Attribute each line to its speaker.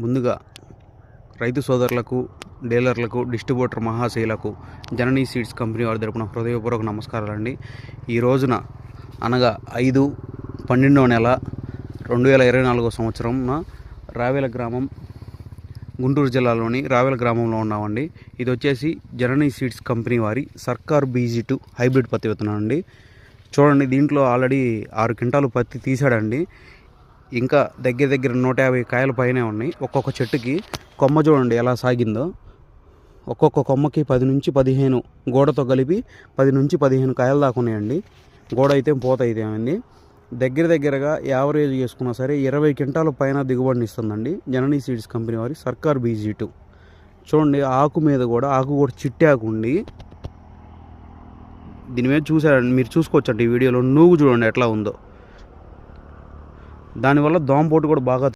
Speaker 1: ముందుగా రైతు సోదరులకు, డీలర్లకు, డిస్ట్రిబ్యూటర్ మహాశయులకు జననీ సీడ్స్ కంపెనీ వారి తరపున హృదయపూర్వక నమస్కారాలండి. ఈ రోజున అనగా 5/12 నెల 2024 సంవత్సరంన రావెల గ్రామం, గుంటూరు జిల్లాలోని రావెల గ్రామంలో ఉన్నామండి. ఇది వచ్చేసి జననీ సీడ్స్ కంపెనీ వారి సర్కార్ BG2 హైబ్రిడ్ పత్తి విత్తనం అండి. చూడండి, దీంట్లో ఆల్రెడీ 6 క్వింటాలు పత్తి తీసాడండి. ఇంకా దగ్గర 150 కాయల పైనే ఉన్నాయి. ఒక్కొక్క చెట్టుకి కొమ్మ చూడండి ఎలా సాగిందో. ఒక్కొక్క కొమ్మకి 10 నుంచి 15 గోడతో కలిపి 10 నుంచి 15 కాయలు దాకా ఉన్నాయండి. గోడ అయితే పూత అయితే ఏమైంది. దగ్గరగా యావరేజ్ చేసుకున్నా సరే 20 క్వింటాల పైన దిగుబడిని ఇస్తుందండి జననీ సీడ్స్ కంపెనీ వారి సర్కార్ BG2. చూడండి, ఆకు మీద కూడా చిట్టి ఆకు ఉండి దీని మీద చూసారండి, మీరు చూసుకోవచ్చండి ఈ వీడియోలో. నూగు చూడండి ఎట్లా ఉందో. దానివల్ల దోమపోటు కూడా బాగా